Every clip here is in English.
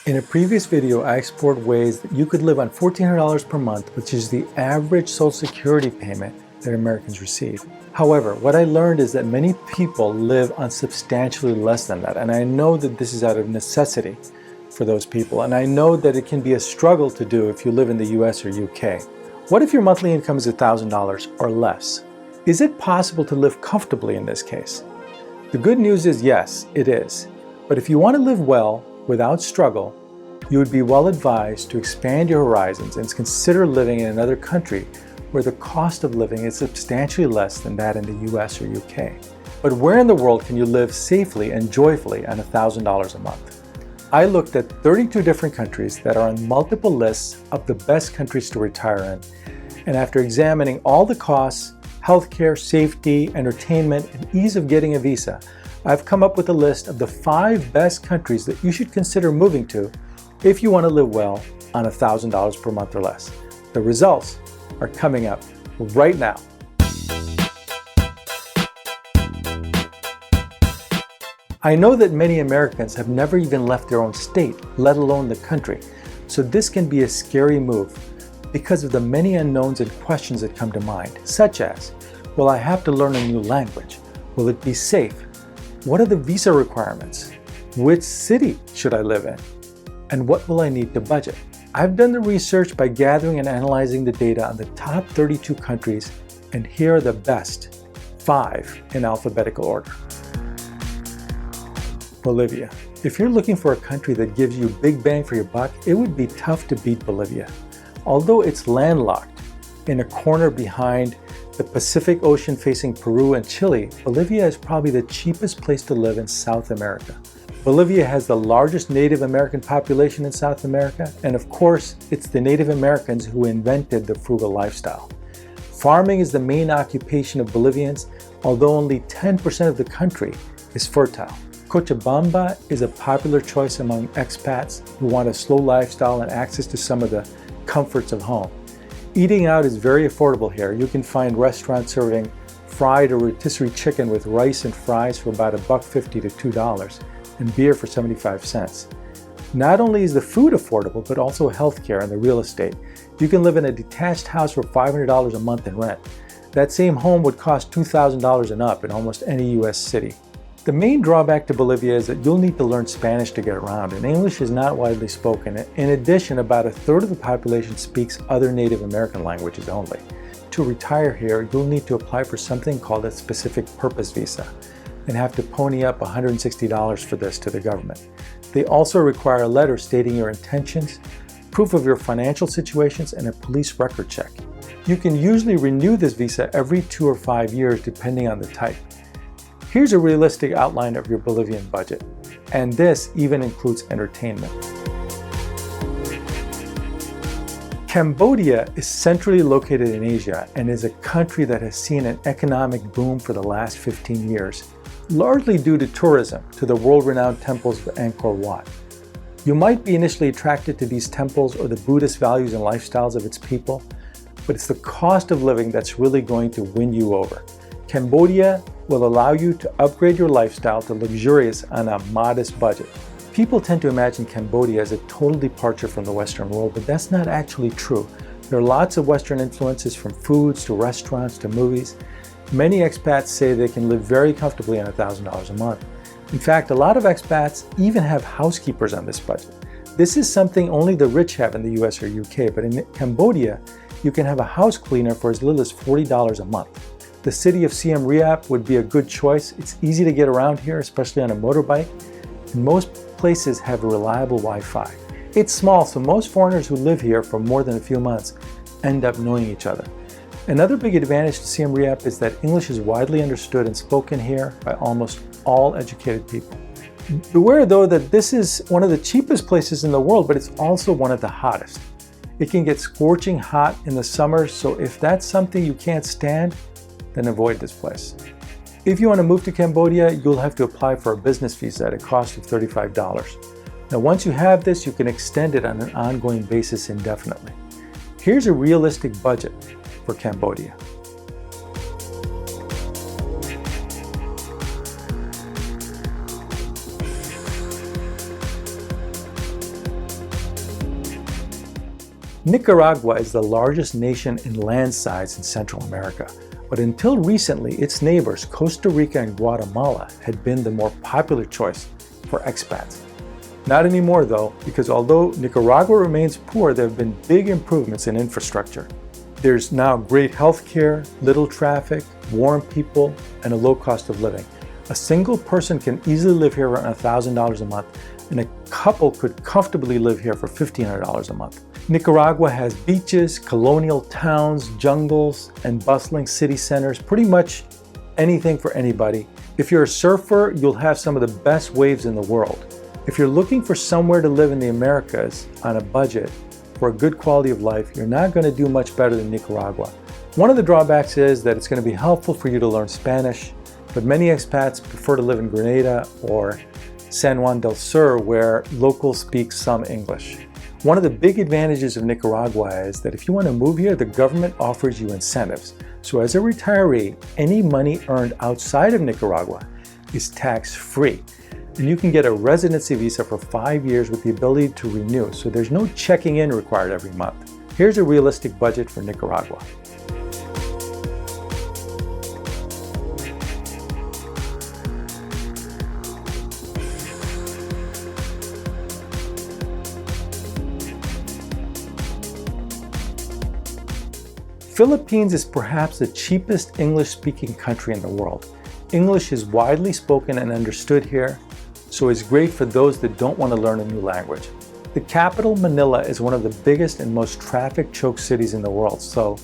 In a previous video, I explored ways that you could live on $1,400 per month, which is the average Social Security payment that Americans receive. However, what I learned is that many people live on substantially less than that, and I know that this is out of necessity for those people, and I know that it can be a struggle to do if you live in the US or UK. What if your monthly income is $1,000 or less? Is it possible to live comfortably in this case? The good news is yes, it is. But if you want to live well without struggle, you would be well advised to expand your horizons and consider living in another country where the cost of living is substantially less than that in the US or UK. But where in the world can you live safely and joyfully on $1,000 a month? I looked at 32 different countries that are on multiple lists of the best countries to retire in. And after examining all the costs, healthcare, safety, entertainment, and ease of getting a visa, I've come up with a list of the 5 best countries that you should consider moving to if you want to live well on $1,000 per month or less. The results are coming up right now. I know that many Americans have never even left their own state, let alone the country, so this can be a scary move because of the many unknowns and questions that come to mind, such as, will I have to learn a new language? Will it be safe? What are the visa requirements? Which city should I live in? And what will I need to budget? I've done the research by gathering and analyzing the data on the top 32 countries, and here are the best 5 in alphabetical order. Bolivia. If you're looking for a country that gives you big bang for your buck, it would be tough to beat Bolivia. Although it's landlocked in a corner behind the Pacific Ocean facing Peru and Chile, Bolivia is probably the cheapest place to live in South America. Bolivia has the largest Native American population in South America, and of course, it's the Native Americans who invented the frugal lifestyle. Farming is the main occupation of Bolivians, although only 10% of the country is fertile. Cochabamba is a popular choice among expats who want a slow lifestyle and access to some of the comforts of home. Eating out is very affordable here. You can find restaurants serving fried or rotisserie chicken with rice and fries for about $1.50 to $2 and beer for 75 cents. Not only is the food affordable, but also healthcare and the real estate. You can live in a detached house for $500 a month in rent. That same home would cost $2,000 and up in almost any US city. The main drawback to Bolivia is that you'll need to learn Spanish to get around, and English is not widely spoken. In addition, about a third of the population speaks other Native American languages only. To retire here, you'll need to apply for something called a specific purpose visa and have to pony up $160 for this to the government. They also require a letter stating your intentions, proof of your financial situations, and a police record check. You can usually renew this visa every 2 or 5 years depending on the type. Here's a realistic outline of your Bolivian budget, and this even includes entertainment. Cambodia is centrally located in Asia and is a country that has seen an economic boom for the last 15 years, largely due to tourism to the world-renowned temples of Angkor Wat. You might be initially attracted to these temples or the Buddhist values and lifestyles of its people, but it's the cost of living that's really going to win you over. Cambodia will allow you to upgrade your lifestyle to luxurious on a modest budget. People tend to imagine Cambodia as a total departure from the Western world, but that's not actually true. There are lots of Western influences, from foods to restaurants to movies. Many expats say they can live very comfortably on $1,000 a month. In fact, a lot of expats even have housekeepers on this budget. This is something only the rich have in the US or UK, but in Cambodia, you can have a house cleaner for as little as $40 a month. The city of Siem Reap would be a good choice. It's easy to get around here, especially on a motorbike, and most places have reliable Wi-Fi. It's small, so most foreigners who live here for more than a few months end up knowing each other. Another big advantage to Siem Reap is that English is widely understood and spoken here by almost all educated people. Beware though that this is one of the cheapest places in the world, but it's also one of the hottest. It can get scorching hot in the summer, so if that's something you can't stand, then avoid this place. If you want to move to Cambodia, you'll have to apply for a business visa at a cost of $35. Now, once you have this, you can extend it on an ongoing basis indefinitely. Here's a realistic budget for Cambodia. Nicaragua is the largest nation in land size in Central America, but until recently, its neighbors, Costa Rica and Guatemala, had been the more popular choice for expats. Not anymore though, because although Nicaragua remains poor, there have been big improvements in infrastructure. There's now great healthcare, little traffic, warm people, and a low cost of living. A single person can easily live here around $1,000 a month, and a couple could comfortably live here for $1,500 a month. Nicaragua has beaches, colonial towns, jungles, and bustling city centers, pretty much anything for anybody. If you're a surfer, you'll have some of the best waves in the world. If you're looking for somewhere to live in the Americas on a budget for a good quality of life, you're not going to do much better than Nicaragua. One of the drawbacks is that it's going to be helpful for you to learn Spanish, but many expats prefer to live in Grenada or San Juan del Sur, where locals speak some English. One of the big advantages of Nicaragua is that if you want to move here, the government offers you incentives. So as a retiree, any money earned outside of Nicaragua is tax-free. And you can get a residency visa for 5 years with the ability to renew. So there's no checking in required every month. Here's a realistic budget for Nicaragua. Philippines is perhaps the cheapest English-speaking country in the world. English is widely spoken and understood here, so it's great for those that don't want to learn a new language. The capital, Manila, is one of the biggest and most traffic-choked cities in the world, so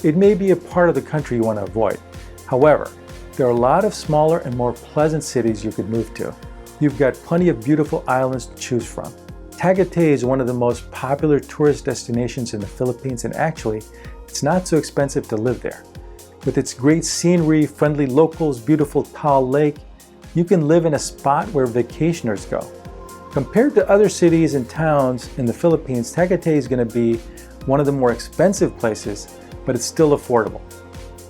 it may be a part of the country you want to avoid. However, there are a lot of smaller and more pleasant cities you could move to. You've got plenty of beautiful islands to choose from. Tagaytay is one of the most popular tourist destinations in the Philippines, and actually, it's not so expensive to live there. With its great scenery, friendly locals, beautiful Taal Lake, you can live in a spot where vacationers go. Compared to other cities and towns in the Philippines, Tagaytay is going to be one of the more expensive places, but it's still affordable.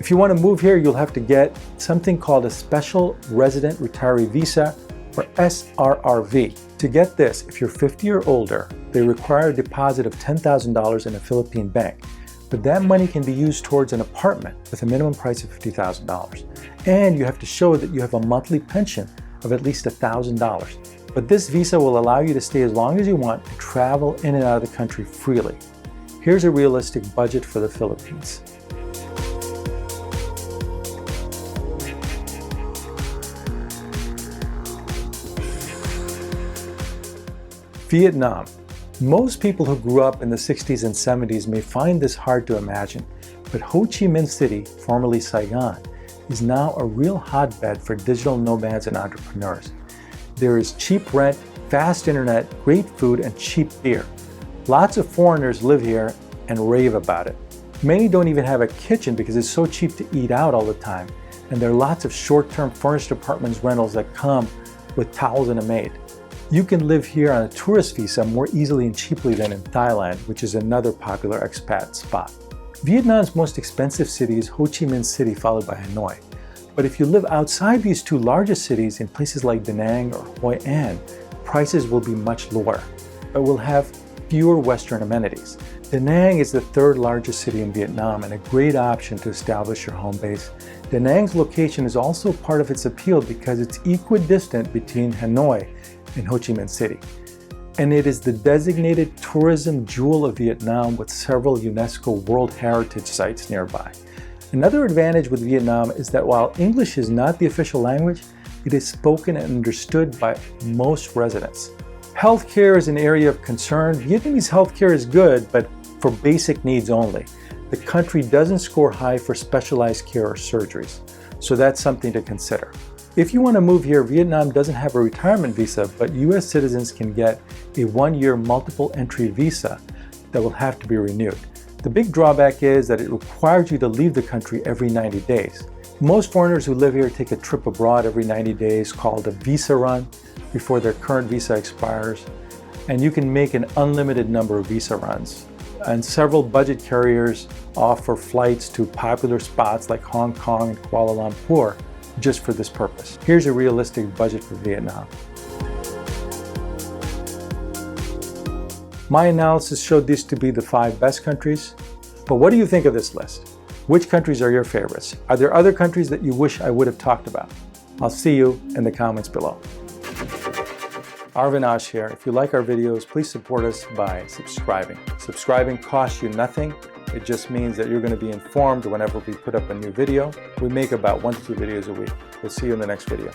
If you want to move here, you'll have to get something called a Special Resident Retiree Visa, or SRRV. To get this, if you're 50 or older, they require a deposit of $10,000 in a Philippine bank. But that money can be used towards an apartment with a minimum price of $50,000. And you have to show that you have a monthly pension of at least $1,000. But this visa will allow you to stay as long as you want and travel in and out of the country freely. Here's a realistic budget for the Philippines. Vietnam. Most people who grew up in the 60s and 70s may find this hard to imagine, but Ho Chi Minh City, formerly Saigon, is now a real hotbed for digital nomads and entrepreneurs. There is cheap rent, fast internet, great food, and cheap beer. Lots of foreigners live here and rave about it. Many don't even have a kitchen because it's so cheap to eat out all the time, and there are lots of short-term furnished apartments rentals that come with towels and a maid. You can live here on a tourist visa more easily and cheaply than in Thailand, which is another popular expat spot. Vietnam's most expensive city is Ho Chi Minh City, followed by Hanoi. But if you live outside these two largest cities in places like Da Nang or Hoi An, prices will be much lower, but will have fewer Western amenities. Da Nang is the third largest city in Vietnam and a great option to establish your home base. Da Nang's location is also part of its appeal because it's equidistant between Hanoi and Ho Chi Minh City. And it is the designated tourism jewel of Vietnam with several UNESCO World Heritage Sites nearby. Another advantage with Vietnam is that while English is not the official language, it is spoken and understood by most residents. Healthcare is an area of concern. Vietnamese healthcare is good, but for basic needs only. The country doesn't score high for specialized care or surgeries, so that's something to consider. If you want to move here, Vietnam doesn't have a retirement visa, but US citizens can get a 1-year multiple entry visa that will have to be renewed. The big drawback is that it requires you to leave the country every 90 days. Most foreigners who live here take a trip abroad every 90 days called a visa run before their current visa expires, and you can make an unlimited number of visa runs. And several budget carriers offer flights to popular spots like Hong Kong and Kuala Lumpur just for this purpose. Here's a realistic budget for Vietnam. My analysis showed these to be the 5 best countries. But what do you think of this list? Which countries are your favorites? Are there other countries that you wish I would have talked about? I'll see you in the comments below. Arvin here. If you like our videos, please support us by subscribing. Subscribing costs you nothing. It just means that you're going to be informed whenever we put up a new video. We make about 1 to 2 videos a week. We'll see you in the next video.